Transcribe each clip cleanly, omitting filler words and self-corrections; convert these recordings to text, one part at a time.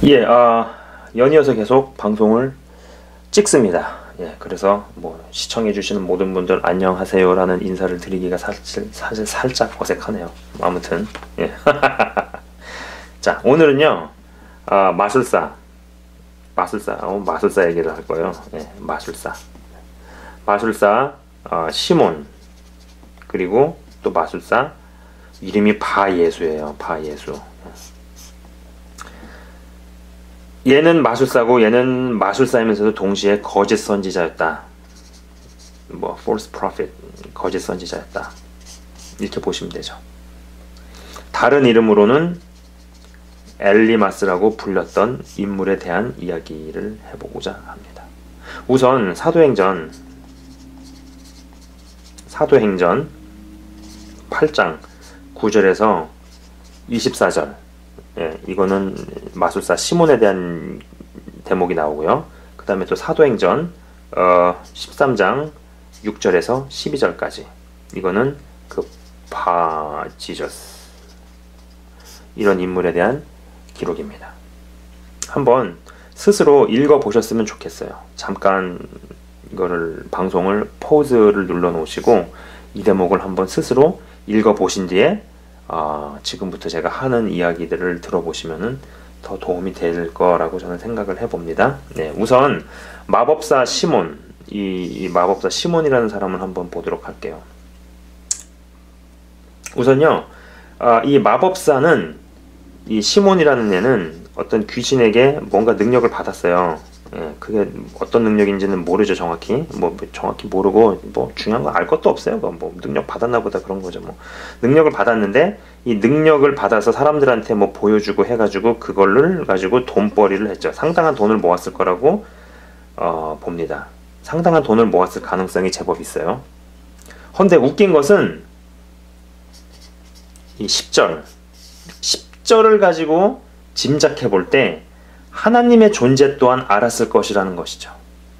예, 연이어서 계속 방송을 찍습니다. 예, 그래서 뭐 시청해주시는 모든 분들 안녕하세요라는 인사를 드리기가 사실 살짝 어색하네요. 아무튼 예. 자, 오늘은요 마술사 얘기를 할 거예요. 예, 마술사 시몬, 그리고 또 마술사 이름이 바예수예요. 바예수. 얘는 마술사고 얘는 마술사이면서도 동시에 거짓 선지자였다. 뭐 false prophet, 거짓 선지자였다. 이렇게 보시면 되죠. 다른 이름으로는 엘리마스라고 불렸던 인물에 대한 이야기를 해보고자 합니다. 우선 사도행전 8장 9절에서 24절, 예, 이거는 마술사 시몬에 대한 대목이 나오고요. 그 다음에 또 사도행전 13장 6절에서 12절까지, 이거는 그 바지저스, 이런 인물에 대한 기록입니다. 한번 스스로 읽어보셨으면 좋겠어요. 잠깐 이거를 방송을 포즈를 눌러 놓으시고 이 대목을 한번 스스로 읽어보신 뒤에 지금부터 제가 하는 이야기들을 들어보시면은 더 도움이 될 거라고 저는 생각을 해봅니다. 네, 우선 마법사 시몬, 이 마법사 시몬이라는 사람을 한번 보도록 할게요. 우선요, 이 마법사는, 이 시몬이라는 애는 어떤 귀신에게 뭔가 능력을 받았어요. 예, 그게 어떤 능력인지는 모르죠. 정확히 모르고, 뭐 중요한 거 알 것도 없어요. 뭐 능력 받았나 보다, 그런 거죠. 뭐 능력을 받았는데 이 능력을 받아서 사람들한테 뭐 보여주고 해가지고 그걸를 가지고 돈벌이를 했죠. 상당한 돈을 모았을 거라고 봅니다. 상당한 돈을 모았을 가능성이 제법 있어요. 헌데 웃긴 것은 이 10절을 가지고 짐작해 볼 때 하나님의 존재 또한 알았을 것이라는 것이죠.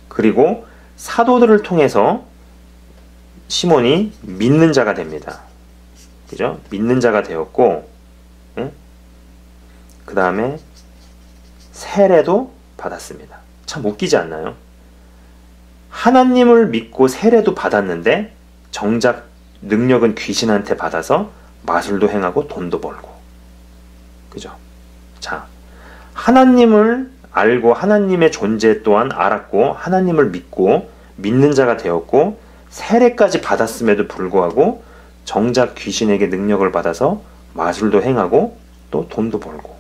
그리고 사도들을 통해서 시몬이 믿는 자가 됩니다. 그죠? 믿는 자가 되었고, 예? 그 다음에 세례도 받았습니다. 참 웃기지 않나요? 하나님을 믿고 세례도 받았는데 정작 능력은 귀신한테 받아서 마술도 행하고 돈도 벌고. 그죠? 자, 하나님을 알고 하나님의 존재 또한 알았고 하나님을 믿고 믿는 자가 되었고 세례까지 받았음에도 불구하고 정작 귀신에게 능력을 받아서 마술도 행하고 또 돈도 벌고.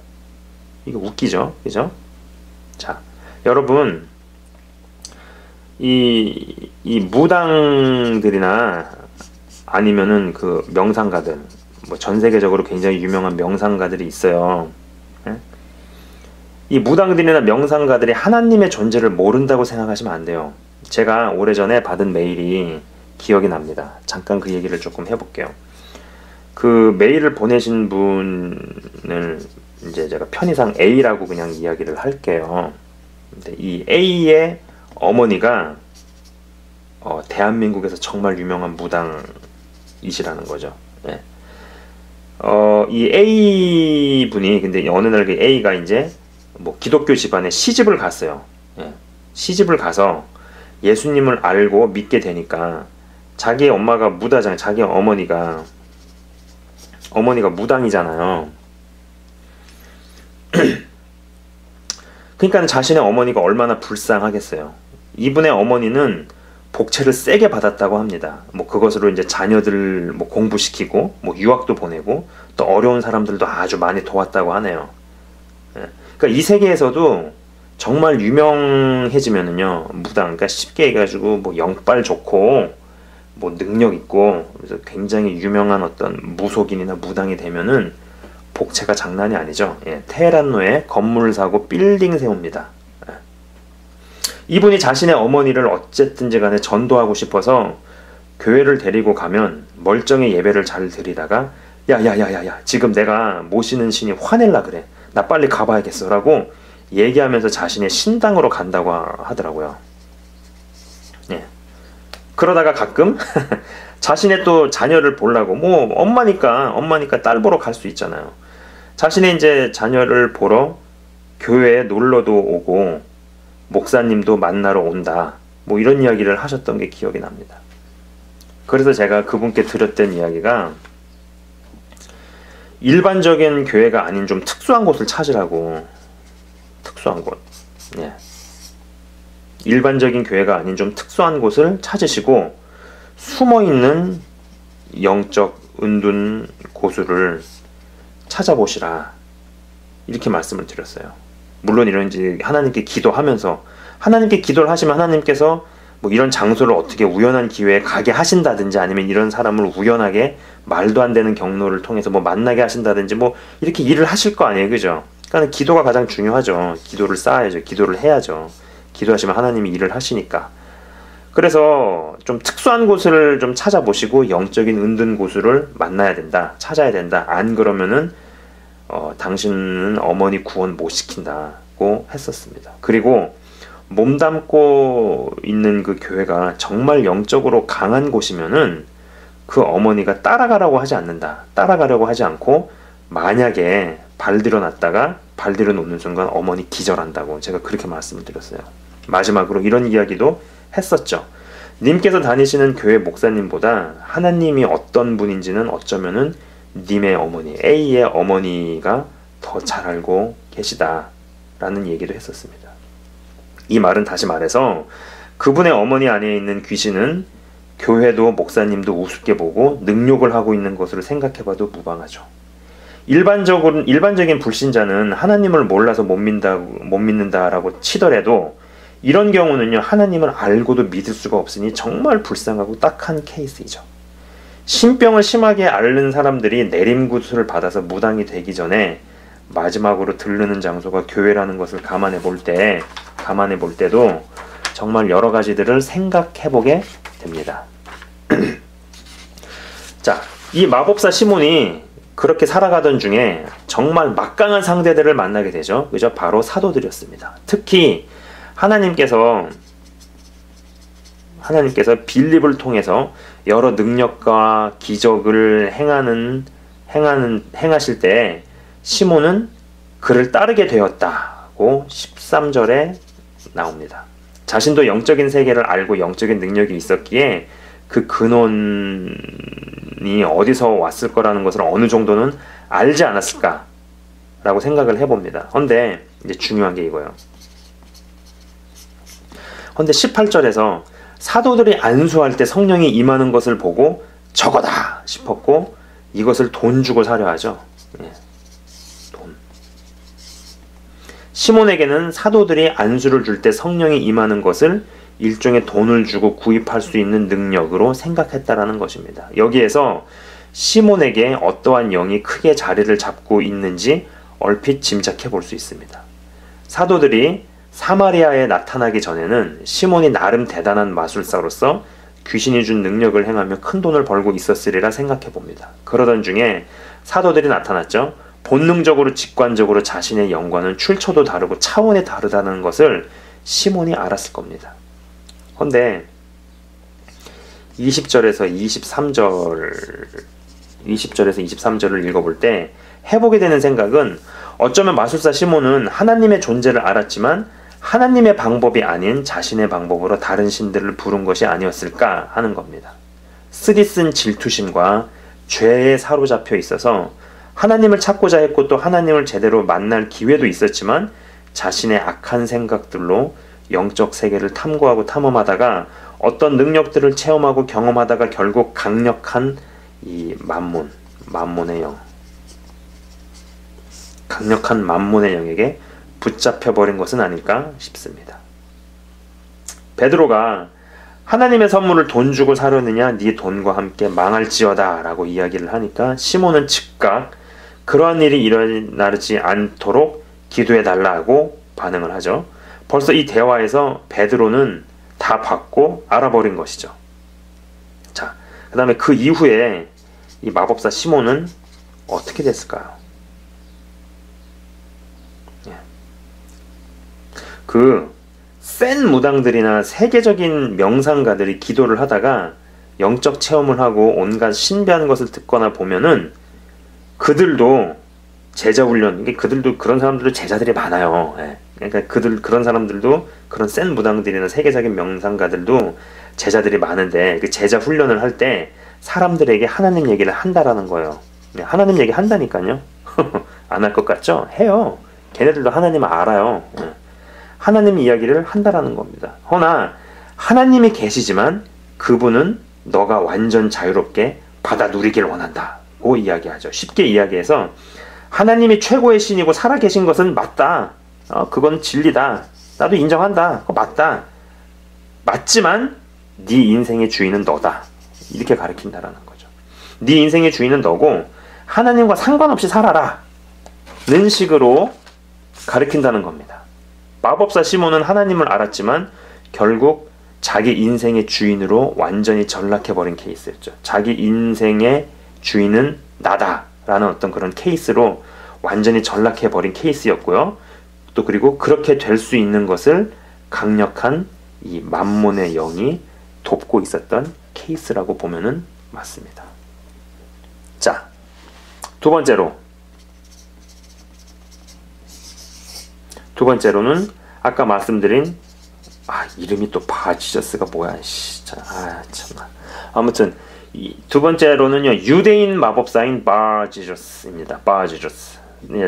이거 웃기죠? 그죠? 자, 여러분, 이 무당들이나 아니면은 그 명상가들, 뭐 전 세계적으로 굉장히 유명한 명상가들이 있어요. 이 무당들이나 명상가들이 하나님의 존재를 모른다고 생각하시면 안 돼요. 제가 오래전에 받은 메일이 기억이 납니다. 잠깐 그 얘기를 조금 해볼게요. 그 메일을 보내신 분을 이제 제가 편의상 A라고 그냥 이야기를 할게요. 근데 이 A의 어머니가 대한민국에서 정말 유명한 무당이시라는 거죠. 예. 이 A 분이 근데 어느 날 그 A가 이제 뭐 기독교 집안에 시집을 갔어요. 예. 시집을 가서 예수님을 알고 믿게 되니까 자기 엄마가 무다잖아요. 자기 어머니가 무당이잖아요. 그러니까 자신의 어머니가 얼마나 불쌍하겠어요. 이분의 어머니는 복채를 세게 받았다고 합니다. 뭐 그것으로 이제 자녀들 뭐 공부시키고 뭐 유학도 보내고 또 어려운 사람들도 아주 많이 도왔다고 하네요. 예. 그러니까 이 세계에서도 정말 유명해지면은요, 무당, 그러니까 쉽게 해가지고 뭐 영빨 좋고 뭐 능력 있고 그래서 굉장히 유명한 어떤 무속인이나 무당이 되면은 복채가 장난이 아니죠. 예, 테헤란로에 건물을 사고 빌딩 세웁니다. 예. 이분이 자신의 어머니를 어쨌든지 간에 전도하고 싶어서 교회를 데리고 가면 멀쩡히 예배를 잘 드리다가 야야야야야, 지금 내가 모시는 신이 화낼라 그래, 나 빨리 가봐야겠어 라고 얘기하면서 자신의 신당으로 간다고 하더라고요. 예. 그러다가 가끔 자신의 또 자녀를 보려고, 뭐 엄마니까 딸 보러 갈 수 있잖아요. 자신의 이제 자녀를 보러 교회에 놀러도 오고 목사님도 만나러 온다. 뭐 이런 이야기를 하셨던 게 기억이 납니다. 그래서 제가 그분께 드렸던 이야기가 일반적인 교회가 아닌 좀 특수한 곳을 찾으라고. 특수한 곳. 예. 일반적인 교회가 아닌 좀 특수한 곳을 찾으시고 숨어있는 영적 은둔 고수를 찾아보시라. 이렇게 말씀을 드렸어요. 물론 이런지 하나님께 기도하면서, 하나님께 기도를 하시면 하나님께서 뭐 이런 장소를 어떻게 우연한 기회에 가게 하신다든지, 아니면 이런 사람을 우연하게 말도 안 되는 경로를 통해서 뭐 만나게 하신다든지 뭐 이렇게 일을 하실 거 아니에요. 그죠? 그러니까 기도가 가장 중요하죠. 기도를 쌓아야죠. 기도를 해야죠. 기도하시면 하나님이 일을 하시니까. 그래서 좀 특수한 곳을 좀 찾아보시고 영적인 은둔 고수를 만나야 된다. 찾아야 된다. 안 그러면은 당신은 어머니 구원 못 시킨다고 했었습니다. 그리고 몸담고 있는 그 교회가 정말 영적으로 강한 곳이면은 그 어머니가 따라가라고 하지 않는다. 따라가려고 하지 않고 만약에 발들여 놨다가 발들여 놓는 순간 어머니 기절한다고 제가 그렇게 말씀을 드렸어요. 마지막으로 이런 이야기도 했었죠. 님께서 다니시는 교회 목사님보다 하나님이 어떤 분인지는 어쩌면은 님의 어머니, A의 어머니가 더 잘 알고 계시다라는 얘기도 했었습니다. 이 말은 다시 말해서 그분의 어머니 안에 있는 귀신은 교회도 목사님도 우습게 보고 능욕을 하고 있는 것으로 생각해봐도 무방하죠. 일반적인 불신자는 하나님을 몰라서 못 믿는다라고 치더라도 이런 경우는요, 하나님을 알고도 믿을 수가 없으니 정말 불쌍하고 딱한 케이스이죠. 신병을 심하게 앓는 사람들이 내림구슬을 받아서 무당이 되기 전에 마지막으로 들르는 장소가 교회라는 것을 감안해 볼 때도 정말 여러 가지들을 생각해 보게 됩니다. 자, 이 마법사 시몬이 그렇게 살아가던 중에 정말 막강한 상대들을 만나게 되죠. 그죠? 바로 사도들이었습니다. 특히 하나님께서 빌립을 통해서 여러 능력과 기적을 행하실 때 시몬은 그를 따르게 되었다고 13절에 나옵니다. 자신도 영적인 세계를 알고 영적인 능력이 있었기에 그 근원이 어디서 왔을 거라는 것을 어느 정도는 알지 않았을까라고 생각을 해봅니다. 근데 이제 중요한 게 이거예요. 근데 18절에서 사도들이 안수할 때 성령이 임하는 것을 보고 저거다 싶었고 이것을 돈 주고 사려 하죠. 예. 돈. 시몬에게는 사도들이 안수를 줄 때 성령이 임하는 것을 일종의 돈을 주고 구입할 수 있는 능력으로 생각했다라는 것입니다. 여기에서 시몬에게 어떠한 영이 크게 자리를 잡고 있는지 얼핏 짐작해 볼 수 있습니다. 사도들이 사마리아에 나타나기 전에는 시몬이 나름 대단한 마술사로서 귀신이 준 능력을 행하며 큰 돈을 벌고 있었으리라 생각해 봅니다. 그러던 중에 사도들이 나타났죠. 본능적으로 직관적으로 자신의 영과는 출처도 다르고 차원이 다르다는 것을 시몬이 알았을 겁니다. 그런데 20절에서 23절을 읽어볼 때 해보게 되는 생각은 어쩌면 마술사 시몬은 하나님의 존재를 알았지만 하나님의 방법이 아닌 자신의 방법으로 다른 신들을 부른 것이 아니었을까 하는 겁니다. 쓰디쓴 질투심과 죄에 사로잡혀 있어서 하나님을 찾고자 했고 또 하나님을 제대로 만날 기회도 있었지만 자신의 악한 생각들로 영적 세계를 탐구하고 탐험하다가 어떤 능력들을 체험하고 경험하다가 결국 강력한 이 만몬의 영, 강력한 만몬의 영에게 붙잡혀버린 것은 아닐까 싶습니다. 베드로가 하나님의 선물을 돈 주고 사려느냐 네 돈과 함께 망할지어다 라고 이야기를 하니까 시몬은 즉각 그러한 일이 일어나지 않도록 기도해달라고 반응을 하죠. 벌써 이 대화에서 베드로는 다 받고 알아버린 것이죠. 자, 그 다음에 그 이후에 이 마법사 시몬은 어떻게 됐을까요? 그 센 무당들이나 세계적인 명상가들이 기도를 하다가 영적 체험을 하고 온갖 신비한 것을 듣거나 보면은 그들도 제자 훈련, 이게 그들도 그런 사람들도 제자들이 많아요. 예. 그러니까 그런 사람들도 그런 센 무당들이나 세계적인 명상가들도 제자들이 많은데 그 제자 훈련을 할 때 사람들에게 하나님 얘기를 한다라는 거예요. 하나님 얘기 한다니까요. 안 할 것 같죠? 해요. 걔네들도 하나님을 알아요. 예. 하나님 이야기를 한다라는 겁니다. 허나 하나님이 계시지만 그분은 너가 완전 자유롭게 받아 누리길 원한다고 이야기하죠. 쉽게 이야기해서 하나님이 최고의 신이고 살아계신 것은 맞다. 그건 진리다. 나도 인정한다. 그거 맞다. 맞지만 네 인생의 주인은 너다. 이렇게 가르친다라는 거죠. 네 인생의 주인은 너고 하나님과 상관없이 살아라. 는 식으로 가르친다는 겁니다. 마법사 시몬은 하나님을 알았지만 결국 자기 인생의 주인으로 완전히 전락해버린 케이스였죠. 자기 인생의 주인은 나다 라는 어떤 그런 케이스로 완전히 전락해버린 케이스였고요. 또 그리고 그렇게 될 수 있는 것을 강력한 이 만몬의 영이 돕고 있었던 케이스라고 보면은 맞습니다. 자, 두 번째로는 아까 말씀드린 이름이 또 바지저스가 뭐야, 참나. 아무튼 이 두 번째로는요, 유대인 마법사인 바지저스입니다. 바지저스.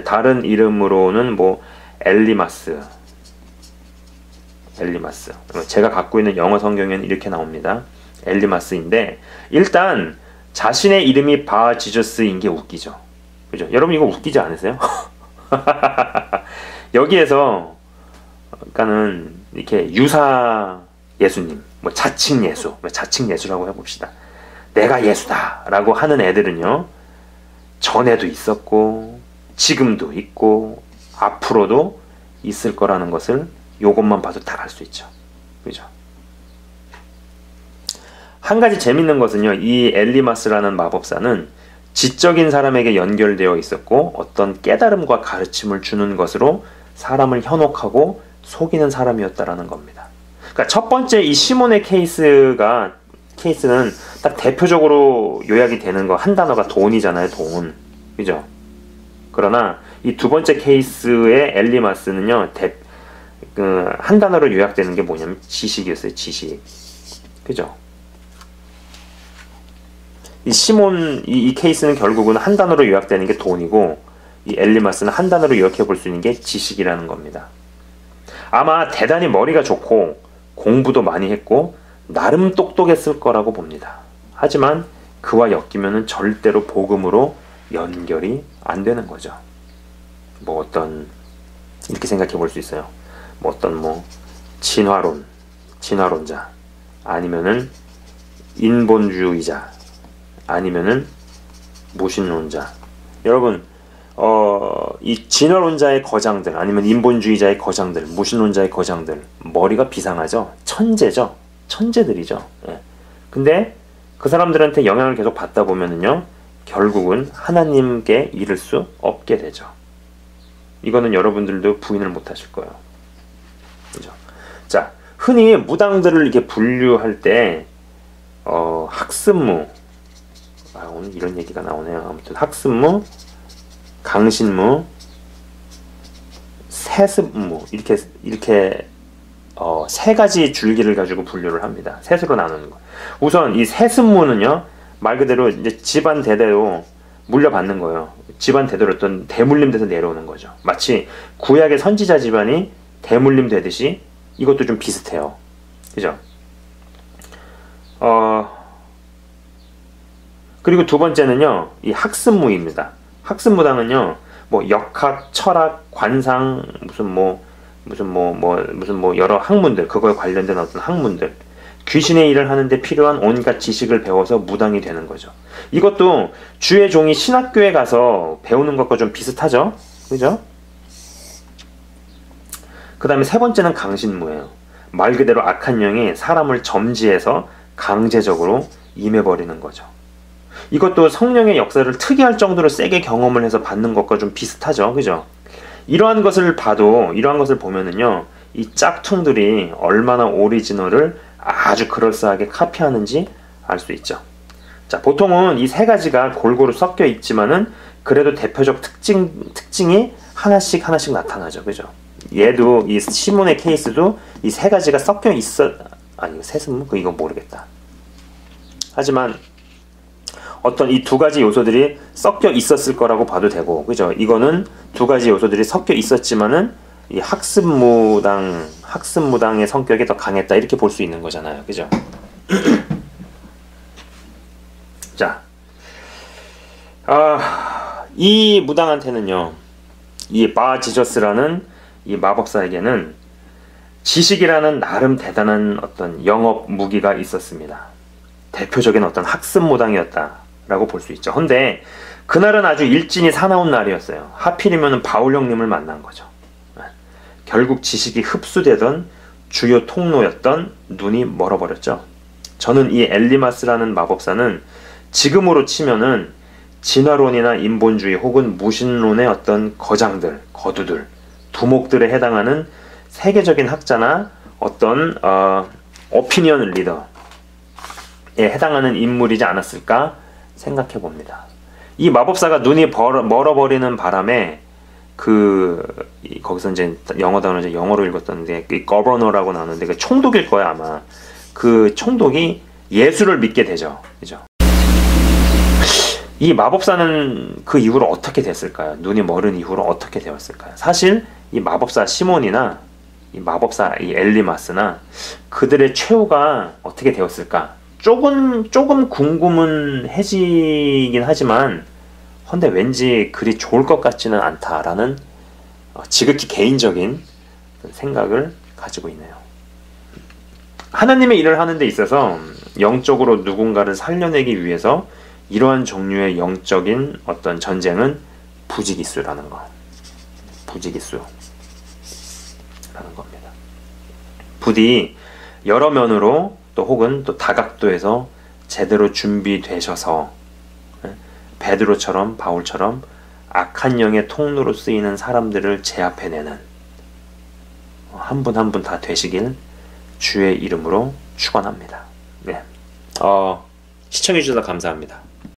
다른 이름으로는 뭐 엘리마스. 제가 갖고 있는 영어 성경에는 이렇게 나옵니다. 엘리마스인데 일단 자신의 이름이 바지저스인 게 웃기죠. 그죠? 여러분 이거 웃기지 않으세요? 여기에서 그러니까는 이렇게 유사 예수님, 뭐 자칭 예수라고 해봅시다. 내가 예수다라고 하는 애들은요, 전에도 있었고 지금도 있고 앞으로도 있을 거라는 것을 요것만 봐도 다 알 수 있죠. 그죠? 한 가지 재밌는 것은요, 이 엘리마스라는 마법사는 지적인 사람에게 연결되어 있었고 어떤 깨달음과 가르침을 주는 것으로 사람을 현혹하고 속이는 사람이었다라는 겁니다. 그러니까 첫 번째 이 시몬의 케이스는 딱 대표적으로 요약이 되는 거 한 단어가 돈이잖아요. 돈. 그죠? 그러나 이 두 번째 케이스의 엘리마스는요, 한 단어로 요약되는 게 뭐냐면 지식이었어요. 지식. 그죠? 이 시몬 이 케이스는 결국은 한 단어로 요약되는 게 돈이고 이 엘리마스는 한 단어로 요약해 볼 수 있는 게 지식이라는 겁니다. 아마 대단히 머리가 좋고 공부도 많이 했고 나름 똑똑했을 거라고 봅니다. 하지만 그와 엮이면은 절대로 복음으로 연결이 안 되는 거죠. 뭐 어떤 이렇게 생각해 볼 수 있어요. 뭐 어떤 진화론자 아니면은 인본주의자 아니면은 무신론자. 여러분 이 진화론자의 거장들 아니면 인본주의자의 거장들 무신론자의 거장들 머리가 비상하죠. 천재들이죠. 예. 근데 그 사람들한테 영향을 계속 받다 보면은요, 결국은 하나님께 이를 수 없게 되죠. 이거는 여러분들도 부인을 못 하실 거예요. 그죠? 자, 흔히 무당들을 이렇게 분류할 때 학습무, 오늘 이런 얘기가 나오네요. 아무튼 학습무, 강신무, 세습무 이렇게 세 가지 줄기를 가지고 분류를 합니다. 셋으로 나누는 거. 우선 이 세습무는요, 말 그대로 이제 집안 대대로 물려받는 거예요. 집안 대대로 어떤 대물림 돼서 내려오는 거죠. 마치 구약의 선지자 집안이 대물림 되듯이 이것도 좀 비슷해요. 그죠? 그리고 두 번째는요, 이 학습무입니다. 학습무당은요, 뭐 역학, 철학, 관상, 무슨 여러 학문들, 그거에 관련된 어떤 학문들, 귀신의 일을 하는데 필요한 온갖 지식을 배워서 무당이 되는 거죠. 이것도 주의 종이 신학교에 가서 배우는 것과 좀 비슷하죠? 그죠? 그 다음에 세 번째는 강신무예요. 말 그대로 악한 영이 사람을 점지해서 강제적으로 임해버리는 거죠. 이것도 성령의 역사를 특이할 정도로 세게 경험을 해서 받는 것과 좀 비슷하죠. 그죠? 이러한 것을 보면은요, 이 짝퉁들이 얼마나 오리지널을 아주 그럴싸하게 카피하는지 알 수 있죠. 자, 보통은 이 세 가지가 골고루 섞여 있지만은 그래도 대표적 특징이 하나씩 하나씩 나타나죠. 그죠? 얘도 이 시몬의 케이스도 이 세 가지가 섞여 있어. 아니 셋은 이거 모르겠다. 하지만 어떤 이 두 가지 요소들이 섞여 있었을 거라고 봐도 되고, 그죠? 이거는 두 가지 요소들이 섞여 있었지만은 이 학습무당의 성격이 더 강했다 이렇게 볼 수 있는 거잖아요. 그죠? 자, 이 무당한테는요, 이 바지저스라는 이 마법사에게는 지식이라는 나름 대단한 어떤 영업 무기가 있었습니다. 대표적인 어떤 학습무당이었다라고 볼 수 있죠. 근데 그날은 아주 일진이 사나운 날이었어요. 하필이면 바울 형님을 만난 거죠. 결국 지식이 흡수되던 주요 통로였던 눈이 멀어버렸죠. 저는 이 엘리마스라는 마법사는 지금으로 치면은 진화론이나 인본주의 혹은 무신론의 어떤 거장들, 거두들, 두목들에 해당하는 세계적인 학자나 어떤 오피니언 리더에 해당하는 인물이지 않았을까 생각해 봅니다. 이 마법사가 눈이 멀어버리는 바람에 거기서 이제 영어 단어 이제 영어로 읽었던데 이 거버너라고 나오는데 그 총독일 거야 아마. 그 총독이 예수를 믿게 되죠. 그죠? 이 마법사는 그 이후로 어떻게 됐을까요? 눈이 멀은 이후로 어떻게 되었을까요? 사실 이 마법사 시몬이나 이 마법사 이 엘리마스나 그들의 최후가 어떻게 되었을까? 조금 궁금은 해지긴 하지만 근데 왠지 그리 좋을 것 같지는 않다라는 지극히 개인적인 생각을 가지고 있네요. 하나님의 일을 하는 데 있어서 영적으로 누군가를 살려내기 위해서 이러한 종류의 영적인 어떤 전쟁은 부지기수라는 거. 부지기수라는 겁니다. 부디 여러 면으로 또 혹은 또 다각도에서 제대로 준비되셔서 베드로처럼 바울처럼 악한 영의 통로로 쓰이는 사람들을 제압해내는 한 분 한 분 다 되시길 주의 이름으로 축원합니다. 네. 시청해주셔서 감사합니다.